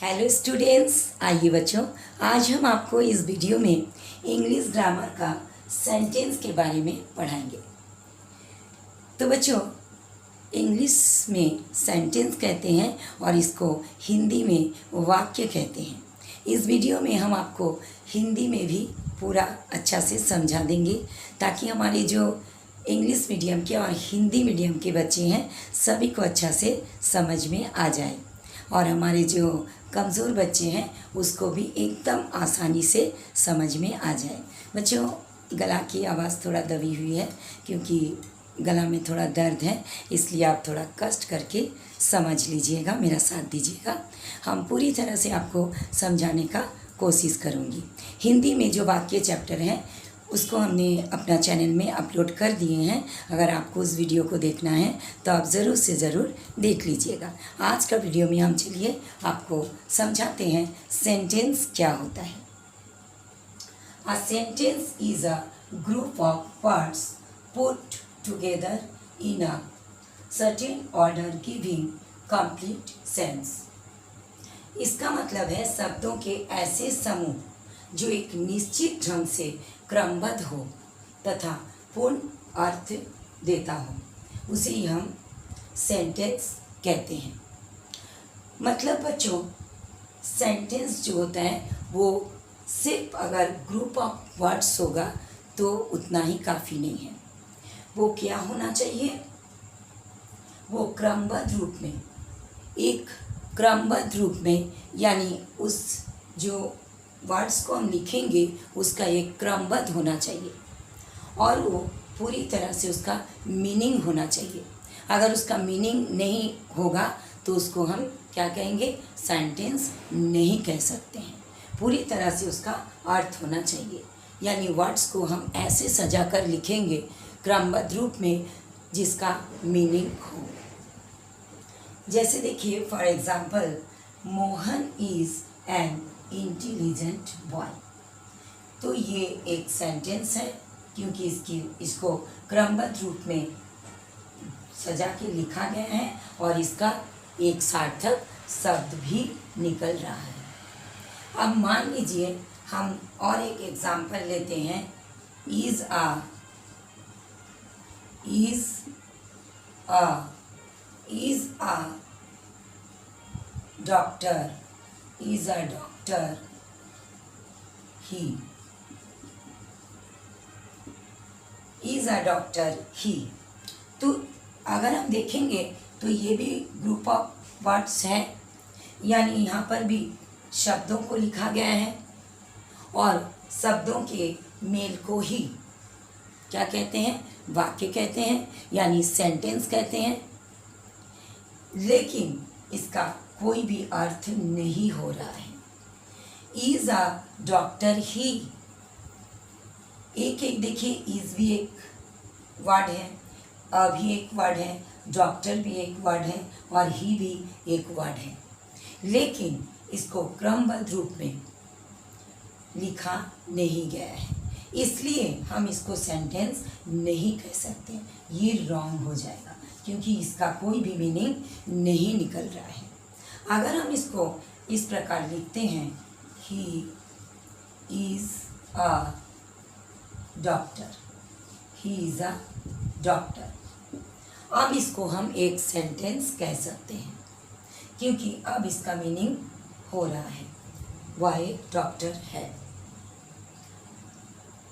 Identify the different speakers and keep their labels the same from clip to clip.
Speaker 1: Hello students, आइए बच्चों, आज हम आपको इस वीडियो में इंग्लिश ग्रामर का सेंटेंस के बारे में पढ़ाएंगे। तो बच्चों, इंग्लिश में सेंटेंस कहते हैं और इसको हिंदी में वाक्य कहते हैं। इस वीडियो में हम आपको हिंदी में भी पूरा अच्छा से समझा देंगे ताकि हमारे जो इंग्लिश मीडियम के और हिंदी मीडियम के बच्चे हैं सभी को अच्छा से समझ में आ जाए और हमारे जो कमज़ोर बच्चे हैं उसको भी एकदम आसानी से समझ में आ जाए। बच्चों, गला की आवाज़ थोड़ा दबी हुई है क्योंकि गला में थोड़ा दर्द है, इसलिए आप थोड़ा कष्ट करके समझ लीजिएगा, मेरा साथ दीजिएगा। हम पूरी तरह से आपको समझाने का कोशिश करूँगी। हिंदी में जो वाक्य चैप्टर हैं उसको हमने अपना चैनल में अपलोड कर दिए हैं। अगर आपको उस वीडियो को देखना है तो आप ज़रूर से ज़रूर देख लीजिएगा। आज का वीडियो में हम चलिए आपको समझाते हैं सेंटेंस क्या होता है। A sentence is a group of words put together in a certain order giving complete sense. इसका मतलब है शब्दों के ऐसे समूह जो एक निश्चित ढंग से क्रमबद्ध हो तथा पूर्ण अर्थ देता हो, उसे ही हम सेंटेंस कहते हैं। मतलब बच्चों, सेंटेंस जो होता है वो सिर्फ अगर ग्रुप ऑफ वर्ड्स होगा तो उतना ही काफ़ी नहीं है। वो क्या होना चाहिए? वो क्रमबद्ध रूप में, एक क्रमबद्ध रूप में, यानी उस जो वर्ड्स को हम लिखेंगे उसका एक क्रमबद्ध होना चाहिए और वो पूरी तरह से उसका मीनिंग होना चाहिए। अगर उसका मीनिंग नहीं होगा तो उसको हम क्या कहेंगे? सेंटेंस नहीं कह सकते हैं। पूरी तरह से उसका अर्थ होना चाहिए, यानी वर्ड्स को हम ऐसे सजा कर लिखेंगे क्रमबद्ध रूप में जिसका मीनिंग हो। जैसे देखिए, for example, Mohan is an intelligent boy. तो ये एक सेंटेंस है क्योंकि इसको क्रमबद्ध रूप में सजा के लिखा गया है और इसका एक सार्थक शब्द भी निकल रहा है। अब मान लीजिए हम और एक एग्जाम्पल लेते हैं। इज अ डॉक्टर ही। तो अगर हम देखेंगे तो ये भी ग्रुप ऑफ वर्ड्स है, यानी यहाँ पर भी शब्दों को लिखा गया है और शब्दों के मेल को ही क्या कहते हैं? वाक्य कहते हैं, यानी सेंटेंस कहते हैं। लेकिन इसका कोई भी अर्थ नहीं हो रहा है। इज अ डॉक्टर ही, एक एक देखिए, इज भी एक वर्ड है, अ भी एक वर्ड है, डॉक्टर भी एक वर्ड है और ही भी एक वर्ड है, लेकिन इसको क्रमबद्ध रूप में लिखा नहीं गया है, इसलिए हम इसको सेंटेंस नहीं कह सकते। ये रॉन्ग हो जाएगा क्योंकि इसका कोई भी मीनिंग नहीं निकल रहा है। अगर हम इसको इस प्रकार लिखते हैं, he is a doctor, he is a doctor, अब इसको हम एक सेंटेंस कह सकते हैं क्योंकि अब इसका मीनिंग हो रहा है, वह एक डॉक्टर है।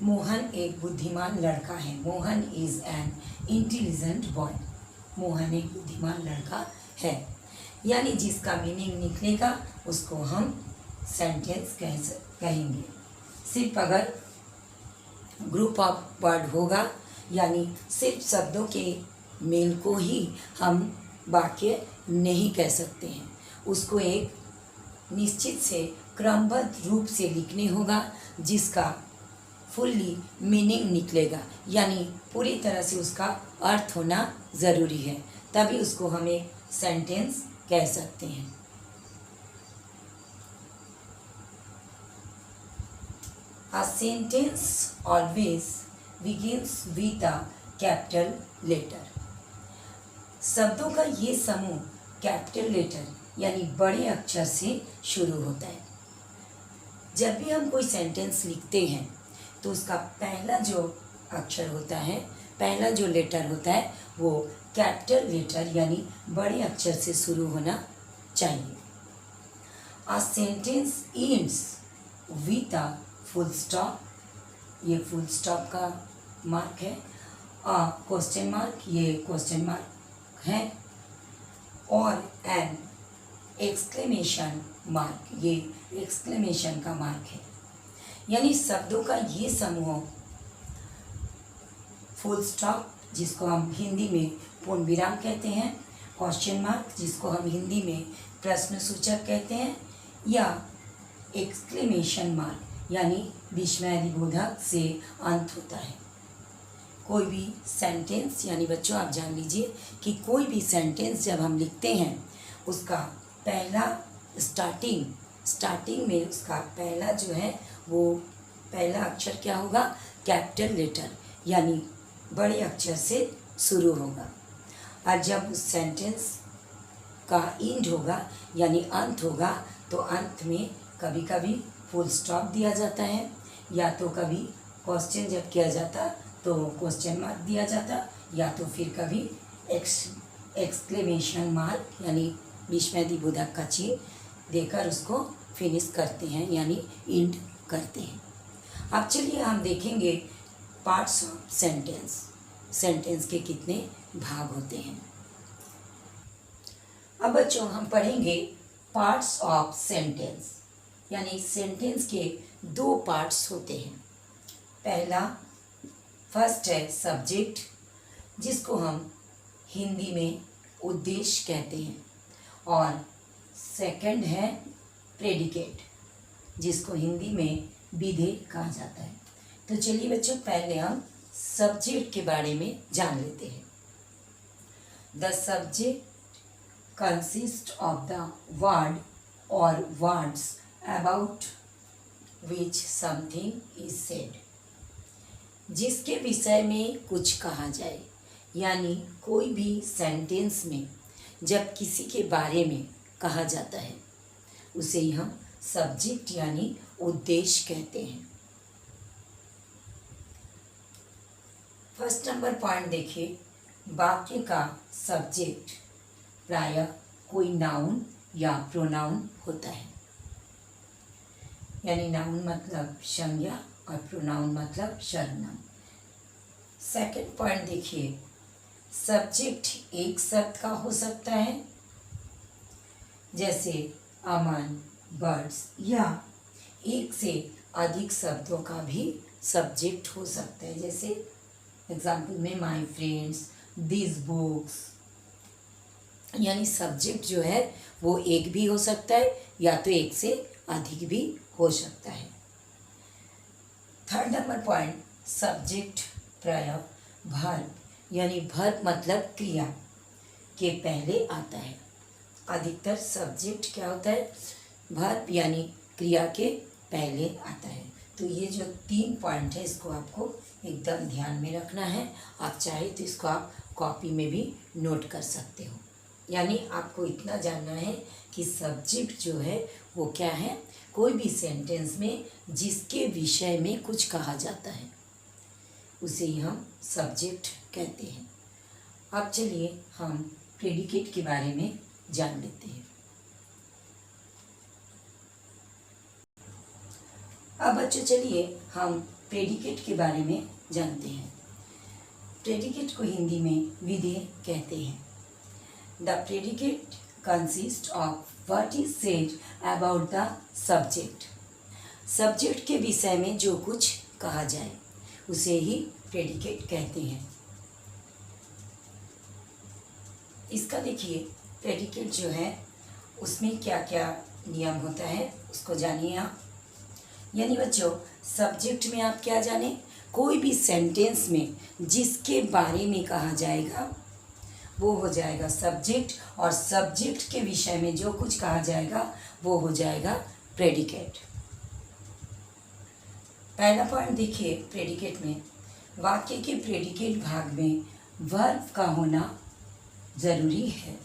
Speaker 1: मोहन एक बुद्धिमान लड़का है। Mohan is an intelligent boy. Mohan एक बुद्धिमान लड़का है, यानी जिसका मीनिंग निकलेगा उसको हम सेंटेंस कहेंगे। सिर्फ अगर ग्रुप ऑफ वर्ड होगा, यानी सिर्फ शब्दों के मेल को ही हम वाक्य नहीं कह सकते हैं, उसको एक निश्चित से क्रमबद्ध रूप से लिखने होगा जिसका फुल्ली मीनिंग निकलेगा, यानी पूरी तरह से उसका अर्थ होना ज़रूरी है, तभी उसको हम एक सेंटेंस कह सकते हैं। A sentence always begins with a capital letter. शब्दों का ये समूह कैपिटल लेटर यानी बड़े अक्षर से शुरू होता है। जब भी हम कोई सेंटेंस लिखते हैं तो उसका पहला जो अक्षर होता है, पहला जो लेटर होता है, वो कैपिटल लेटर यानी बड़े अक्षर से शुरू होना चाहिए। A sentence ends with a full stop, ये फुल स्टॉप का मार्क है। a क्वेश्चन मार्क, ये क्वेश्चन मार्क है। और एन एक्सक्लेमेशन मार्क, ये एक्सक्लेमेशन का मार्क है। यानी शब्दों का ये समूह फुल स्टॉप, जिसको हम हिंदी में पूर्ण विराम कहते हैं, क्वेश्चन मार्क, जिसको हम हिंदी में प्रश्न सूचक कहते हैं, या एक्सक्लेमेशन मार्क यानी विस्मयादिबोधक से अंत होता है। कोई भी सेंटेंस, यानी बच्चों आप जान लीजिए कि कोई भी सेंटेंस जब हम लिखते हैं उसका पहला स्टार्टिंग में उसका पहला जो है वो पहला अक्षर क्या होगा, कैपिटल लेटर यानी बड़े अक्षर से शुरू होगा। और जब उस सेंटेंस का एंड होगा यानी अंत होगा तो अंत में कभी कभी फुल स्टॉप दिया जाता है, या तो कभी क्वेश्चन जब किया जाता तो क्वेश्चन मार्क दिया जाता, या तो फिर कभी एक्सक्लेमेशन मार्क यानी विस्मयादिबोधक का चिन्ह देकर उसको फिनिश करते हैं यानी एंड करते हैं। अब चलिए हम देखेंगे पार्ट्स ऑफ सेंटेंस, सेंटेंस के कितने भाग होते हैं। अब बच्चों हम पढ़ेंगे पार्ट्स ऑफ सेंटेंस, यानी सेंटेंस के दो पार्ट्स होते हैं। पहला फर्स्ट है सब्जेक्ट, जिसको हम हिंदी में उद्देश्य कहते हैं, और सेकंड है प्रेडिकेट, जिसको हिंदी में विधेय कहा जाता है। तो चलिए बच्चों पहले हम सब्जेक्ट के बारे में जान लेते हैं। The subject consist of the word और words about which something is said, जिसके विषय में कुछ कहा जाए, यानी कोई भी सेंटेंस में जब किसी के बारे में कहा जाता है उसे ही हम सब्जेक्ट यानी उद्देश्य कहते हैं। फर्स्ट नंबर पॉइंट देखिए, वाक्य का सब्जेक्ट प्रायः कोई नाउन या प्रोनाउन होता है, यानी नाउन मतलब संज्ञा और प्रोनाउन मतलब सर्वनाम। सेकंड पॉइंट देखिए, सब्जेक्ट एक शब्द का हो सकता है, जैसे अमन, बर्ड्स, या एक से अधिक शब्दों का भी सब्जेक्ट हो सकता है, जैसे एग्जाम्पल में माय फ्रेंड्स, दिस बुक्स। यानी सब्जेक्ट जो है वो एक भी हो सकता है या तो एक से अधिक भी हो सकता है। थर्ड नंबर पॉइंट, सब्जेक्ट प्रायः वर्ब यानी वर्ब मतलब क्रिया के पहले आता है। अधिकतर सब्जेक्ट क्या होता है, वर्ब यानी क्रिया के पहले आता है। तो ये जो 3 पॉइंट है इसको आपको एकदम ध्यान में रखना है। आप चाहे तो इसको आप कॉपी में भी नोट कर सकते हो। यानी आपको इतना जानना है कि सब्जेक्ट जो है वो क्या है, कोई भी सेंटेंस में जिसके विषय में कुछ कहा जाता है उसे ही हम सब्जेक्ट कहते हैं। अब चलिए हम प्रेडिकेट के बारे में जान लेते हैं। अब बच्चों चलिए हम प्रेडिकेट के बारे में जानते हैं। प्रेडिकेट को हिंदी में विधेय कहते हैं। The predicate consist of what is said about the subject. Subject के विषय में जो कुछ कहा जाए उसे ही प्रेडिकेट कहते हैं। इसका देखिए प्रेडिकेट जो है उसमें क्या क्या नियम होता है उसको जानिए आप। यानी बच्चों सब्जेक्ट में आप क्या जाने, कोई भी सेंटेंस में जिसके बारे में कहा जाएगा वो हो जाएगा सब्जेक्ट, और सब्जेक्ट के विषय में जो कुछ कहा जाएगा वो हो जाएगा प्रेडिकेट। पहला पॉइंट देखिए प्रेडिकेट में, वाक्य के प्रेडिकेट भाग में वर्ब का होना जरूरी है।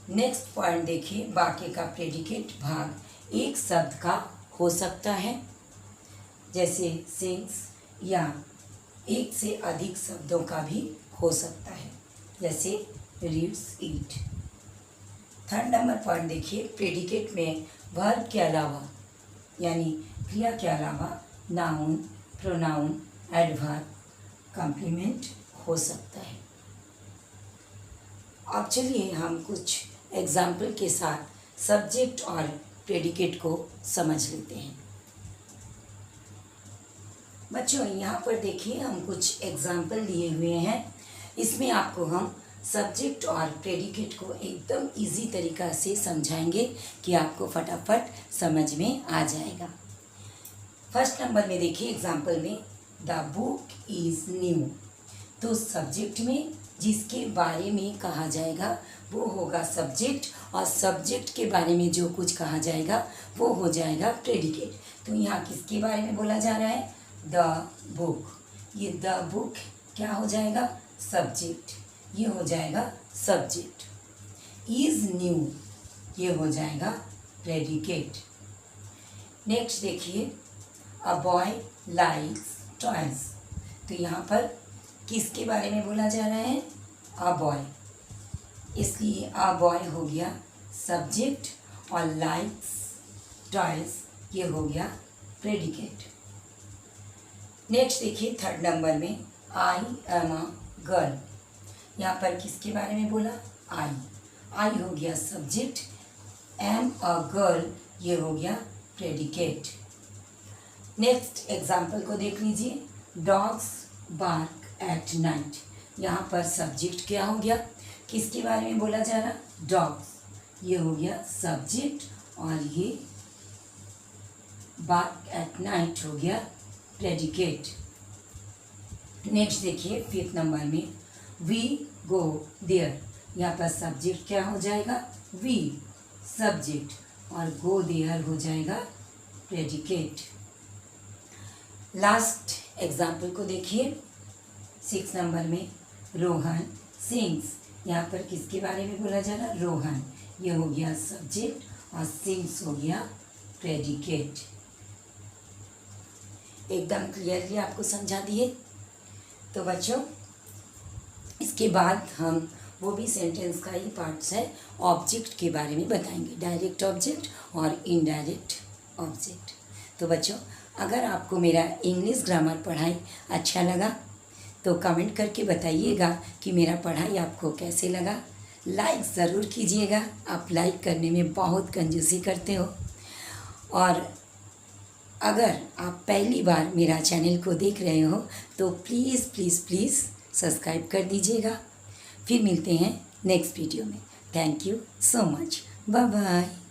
Speaker 1: नेक्स्ट पॉइंट देखिए, वाक्य का प्रेडिकेट भाग एक शब्द का हो सकता है, जैसे सिंग्स, या एक से अधिक शब्दों का भी हो सकता है, जैसे रीड्स, ईट। थर्ड नंबर पॉइंट देखिए, प्रेडिकेट में वर्ब के अलावा यानी क्रिया के अलावा नाउन, प्रोनाउन, एडवर्ब, कॉम्प्लीमेंट हो सकता है। अब चलिए हम कुछ एग्जाम्पल के साथ सब्जेक्ट और प्रेडिकेट को समझ लेते हैं। बच्चों यहाँ पर देखिए हम कुछ एग्जाम्पल लिए हुए हैं। इसमें आपको हम सब्जेक्ट और प्रेडिकेट को एकदम इजी तरीका से समझाएंगे कि आपको फटाफट समझ में आ जाएगा। फर्स्ट नंबर में देखिए एग्जाम्पल में, द बुक इज़ न्यू। तो सब्जेक्ट में जिसके बारे में कहा जाएगा वो होगा सब्जेक्ट, और सब्जेक्ट के बारे में जो कुछ कहा जाएगा वो हो जाएगा प्रेडिकेट। तो यहाँ किसके बारे में बोला जा रहा है? The book. ये द बुक क्या हो जाएगा? सब्जेक्ट। ये हो जाएगा सब्जेक्ट। इज़ न्यू ये हो जाएगा प्रेडिकेट। नेक्स्ट देखिए, अ बॉय लाइक्स टॉयज। तो यहाँ पर किसके बारे में बोला जा रहा है? अ बॉय, इसलिए अ बॉय हो गया सब्जेक्ट, और लाइक्स टॉयज ये हो गया प्रेडिकेट। नेक्स्ट देखिए थर्ड नंबर में, आई एम अ गर्ल। यहाँ पर किसके बारे में बोला? आई। आई हो गया सब्जेक्ट, एम अ गर्ल ये हो गया प्रेडिकेट। नेक्स्ट एग्जाम्पल को देख लीजिए, डॉग्स बार्क एट नाइट। यहाँ पर सब्जेक्ट क्या हो गया? किसके बारे में बोला जा रहा? डॉग्स। ये हो गया सब्जेक्ट, और ये बार्क एट नाइट हो गया प्रेडिकेट। नेक्स्ट देखिए फिफ्थ नंबर में, वी गो देयर। यहाँ पर सब्जेक्ट क्या हो जाएगा? वी सब्जेक्ट, और गो देयर हो जाएगा प्रेडिकेट। लास्ट एग्जाम्पल को देखिए, 6 नंबर में, रोहन सिंग्स। यहाँ पर किसके बारे में बोला जा रहा? रोहन। ये हो गया सब्जेक्ट, और सिंग्स हो गया प्रेडिकेट। एकदम क्लियरली आपको समझा दिए। तो बच्चों इसके बाद हम वो भी सेंटेंस का ही पार्ट्स है, ऑब्जेक्ट के बारे में बताएंगे, डायरेक्ट ऑब्जेक्ट और इनडायरेक्ट ऑब्जेक्ट। तो बच्चों अगर आपको मेरा इंग्लिश ग्रामर पढ़ाई अच्छा लगा तो कमेंट करके बताइएगा कि मेरा पढ़ाई आपको कैसे लगा। लाइक ज़रूर कीजिएगा, आप लाइक करने में बहुत कंजूसी करते हो। और अगर आप पहली बार मेरा चैनल को देख रहे हो तो प्लीज़ प्लीज़ प्लीज़ सब्सक्राइब कर दीजिएगा। फिर मिलते हैं नेक्स्ट वीडियो में। Thank you so much. Bye bye.